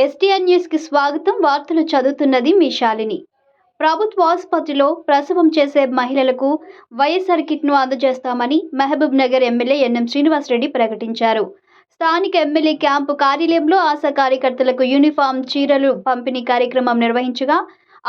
STN న్యూస్‌కి స్వాగతం. వార్తలు చదువుతున్నది మీ శాలిని. ప్రభుత్వ ఆసుపత్రిలో ప్రసవం చేసే మహిళలకు వైఎస్ఆర్ కిట్‌ను అందజేస్తామని మహబూబ్ నగర్ ఎమ్మెల్యే ఎన్ఎం శ్రీనివాసరెడ్డి ప్రకటించారు. స్థానిక ఎమ్మెల్యే క్యాంపు కార్యాలయంలో ఆశా కార్యకర్తలకు యూనిఫామ్, చీరలు పంపిణీ కార్యక్రమం నిర్వహించగా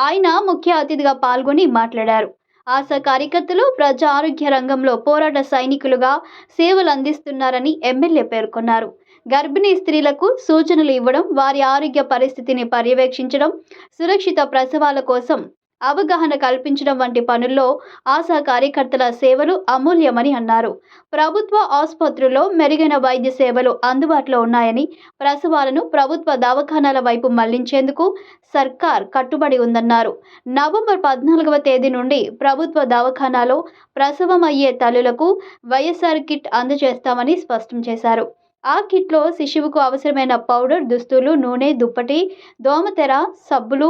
ఆయన ముఖ్య అతిథిగా పాల్గొని మాట్లాడారు. ఆశా కార్యకర్తలు ప్రజా ఆరోగ్య రంగంలో పోరాట సైనికులుగా సేవలు అందిస్తున్నారని ఎమ్మెల్యే పేర్కొన్నారు. గర్భిణీ స్త్రీలకు సూచనలు ఇవ్వడం, వారి ఆరోగ్య పరిస్థితిని పర్యవేక్షించడం, సురక్షిత ప్రసవాల కోసం అవగాహన కల్పించడం వంటి పనుల్లో ఆశా కార్యకర్తల సేవలు అమూల్యమని అన్నారు. ప్రభుత్వ ఆసుపత్రుల్లో మెరుగైన వైద్య సేవలు అందుబాటులో ఉన్నాయని, ప్రసవాలను ప్రభుత్వ దవాఖానాల వైపు మళ్లించేందుకు సర్కార్ కట్టుబడి ఉందన్నారు. నవంబర్ 14వ తేదీ నుండి ప్రభుత్వ దవాఖానాలో ప్రసవం అయ్యే తల్లులకు వైఎస్ఆర్ కిట్ అందజేస్తామని స్పష్టం చేశారు. ఆ కిట్లో శిశువుకు అవసరమైన పౌడర్, దుస్తులు, నూనె, దుప్పటి, దోమతెర, సబ్బులు,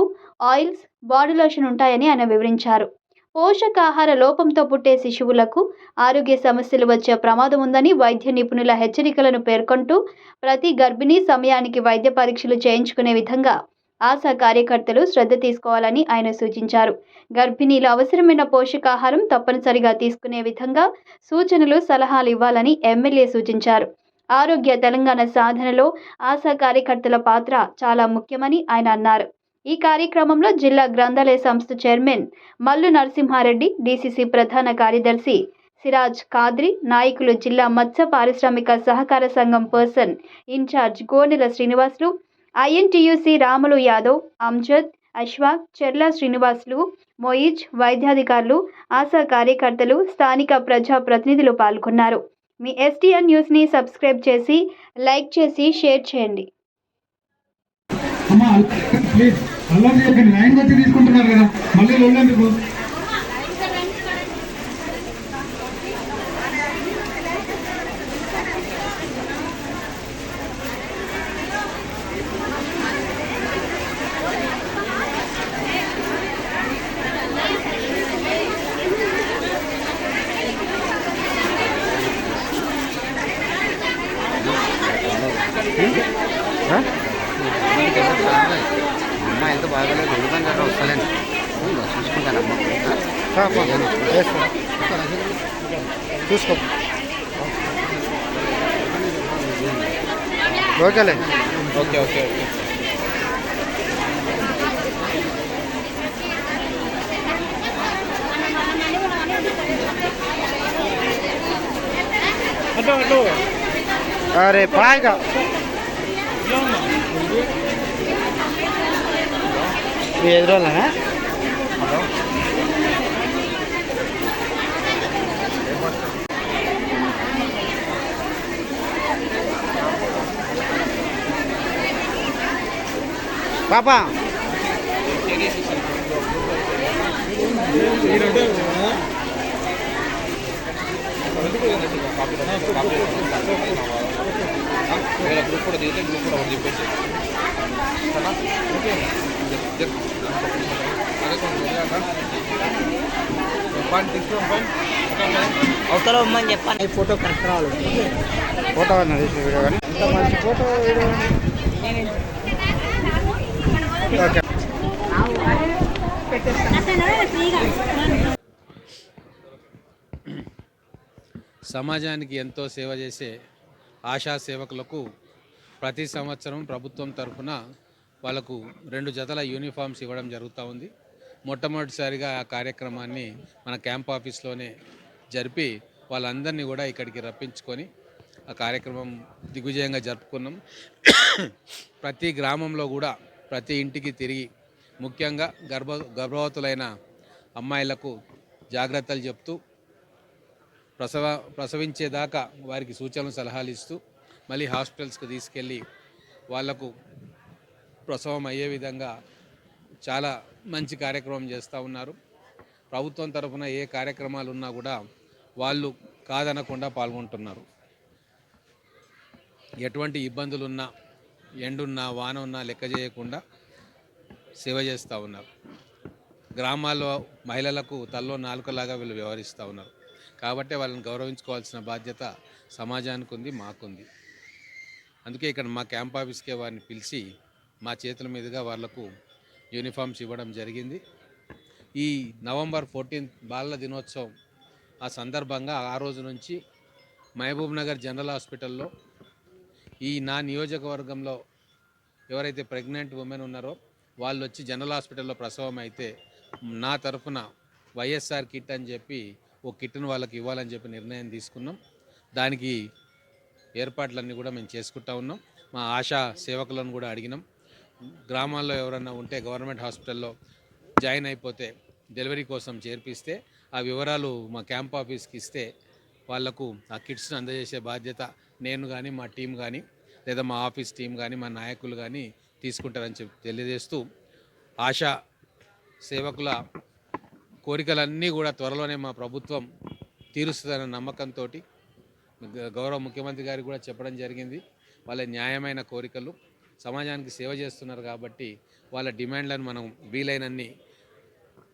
ఆయిల్స్, బాడీ లోషన్ ఉంటాయని ఆయన వివరించారు. పోషకాహార లోపంతో పుట్టే శిశువులకు ఆరోగ్య సమస్యలు వచ్చే ప్రమాదం ఉందని వైద్య నిపుణుల హెచ్చరికలను పేర్కొంటూ ప్రతి గర్భిణీ సమయానికి వైద్య పరీక్షలు చేయించుకునే విధంగా ఆశా కార్యకర్తలు శ్రద్ధ తీసుకోవాలని ఆయన సూచించారు. గర్భిణీలు అవసరమైన పోషకాహారం తప్పనిసరిగా తీసుకునే విధంగా సూచనలు, సలహాలు ఇవ్వాలని ఎమ్మెల్యే సూచించారు. ఆరోగ్య తెలంగాణ సాధనలో ఆశా కార్యకర్తల పాత్ర చాలా ముఖ్యమని ఆయన అన్నారు. ఈ కార్యక్రమంలో జిల్లా గ్రంథాలయ సంస్థ చైర్మన్ మల్లు నరసింహారెడ్డి, డీసీసీ ప్రధాన కార్యదర్శి సిరాజ్ ఖాద్రి, నాయకులు, జిల్లా మత్స్య పారిశ్రామిక సహకార సంఘం person in charge Gonela Srinivasulu, INTUC Ramulu Yadav, Amjad, Ashwaq, Cherla Srinivasulu, Moiz, వైద్యాధికారులు, ASHA కార్యకర్తలు, స్థానిక ప్రజా ప్రతినిధులు పాల్గొన్నారు. మీ ఎస్టీఎన్ న్యూస్ని సబ్స్క్రైబ్ చేసి, లైక్ చేసి, షేర్ చేయండి. ప్లీజ్ అల్లరి చేయకండి. లైన్ వచ్చి తీసుకుంటున్నారు కదా, మళ్ళీ వెళ్ళేందుకు. అమ్మ ఎంత బాగాలేదు, ఎందుకంటే వస్తలేను, చూసుకుంటాను. చూసుకో ఓకేలే. Okay okay okay. అరే పాయగా మీ ఎదురోళ్ళనా? పాపా గ్రూప్ కూడా దిగితే గ్రూప్ కూడా చెప్పేసి అవతల ఉమ్మని చెప్పాను. ఫోటో కరెక్ట్ రావాలి. ఫోటో అన్నది వీడియో కానీ ఎంత మంచి ఫోటో వీడియో. ఓకే. సమాజానికి ఎంతో సేవ చేసే ఆశా సేవకులకు ప్రతి సంవత్సరం ప్రభుత్వం తరఫున వాళ్ళకు 2 జతల యూనిఫామ్స్ ఇవ్వడం జరుగుతూ ఉంది. మొట్టమొదటిసారిగా ఆ కార్యక్రమాన్ని మన క్యాంప్ ఆఫీస్లోనే జరిపి వాళ్ళందరినీ కూడా ఇక్కడికి రప్పించుకొని ఆ కార్యక్రమం దిగ్విజయంగా జరుపుకున్నాం. ప్రతి గ్రామంలో కూడా ప్రతి ఇంటికి తిరిగి ముఖ్యంగా గర్భవతులైన అమ్మాయిలకు జాగ్రత్తలు చెప్తూ ప్రసవించేదాకా వారికి సూచనలు, సలహాలు ఇస్తూ మళ్ళీ హాస్పిటల్స్కి తీసుకెళ్ళి వాళ్లకు ప్రసవం అయ్యే విధంగా చాలా మంచి కార్యక్రమం చేస్తూ ఉన్నారు. ప్రభుత్వం తరఫున ఏ కార్యక్రమాలు ఉన్నా కూడా వాళ్ళు కాదనకుండా పాల్గొంటున్నారు. ఎటువంటి ఇబ్బందులున్నా, ఎండున్నా, వాన ఉన్నా లెక్క చేయకుండా సేవ చేస్తూ ఉన్నారు. గ్రామాల్లో మహిళలకు తల్లో నాలుకలాగా వీళ్ళు వ్యవహరిస్తూ ఉన్నారు. కాబట్టి వాళ్ళని గౌరవించుకోవాల్సిన బాధ్యత సమాజానికి ఉంది, మాకుంది. అందుకే ఇక్కడ మా క్యాంప్ ఆఫీస్కే వారిని పిలిచి మా చేతుల మీదుగా వాళ్లకు యూనిఫామ్స్ ఇవ్వడం జరిగింది. ఈ నవంబర్ 14 బాలల దినోత్సవం ఆ సందర్భంగా ఆ రోజు నుంచి మహబూబ్ నగర్ జనరల్ హాస్పిటల్లో ఈ నా నియోజకవర్గంలో ఎవరైతే ప్రెగ్నెంట్ ఉమెన్ ఉన్నారో వాళ్ళు వచ్చి జనరల్ హాస్పిటల్లో ప్రసవం అయితే నా తరఫున వైఎస్ఆర్ కిట్ అని చెప్పి ఓ కిట్ను వాళ్ళకి ఇవ్వాలని చెప్పి నిర్ణయం తీసుకున్నాం. దానికి ఏర్పాట్లన్నీ కూడా మేము చేసుకుంటా ఉన్నాం. మా ఆశా సేవకులను కూడా అడిగినాం. గ్రామాల్లో ఎవరన్నా ఉంటే గవర్నమెంట్ హాస్పిటల్లో జాయిన్ అయిపోతే డెలివరీ కోసం చేర్పిస్తే ఆ వివరాలు మా క్యాంప్ ఆఫీస్కి ఇస్తే వాళ్లకు ఆ కిట్స్ని అందజేసే బాధ్యత నేను కానీ మా టీం కానీ లేదా మా ఆఫీస్ టీం కానీ మా నాయకులు కానీ తీసుకుంటారని చెప్పి తెలియజేస్తూ ఆశా సేవకుల కోరికలన్నీ కూడా త్వరలోనే మా ప్రభుత్వం తీరుస్తుందన్న నమ్మకంతో గౌరవ ముఖ్యమంత్రి గారికి కూడా చెప్పడం జరిగింది. వాళ్ళ న్యాయమైన కోరికలు సమాజానికి సేవ చేస్తున్నారు కాబట్టి వాళ్ళ డిమాండ్లను మనం వీలైనన్ని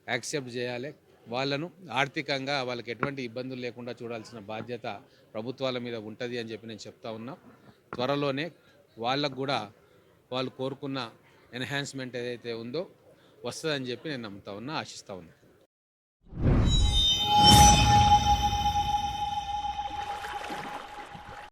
యాక్సెప్ట్ చేయాలి. వాళ్ళను ఆర్థికంగా వాళ్ళకి ఎటువంటి ఇబ్బందులు లేకుండా చూడాల్సిన బాధ్యత ప్రభుత్వాల మీద ఉంటుంది అని చెప్పి నేను చెప్తా ఉన్నా. త్వరలోనే వాళ్ళకు కూడా వాళ్ళు కోరుకున్న ఎన్హాన్స్మెంట్ ఏదైతే ఉందో వస్తుందని చెప్పి నేను నమ్ముతా ఉన్నా, ఆశిస్తూ ఉన్నా.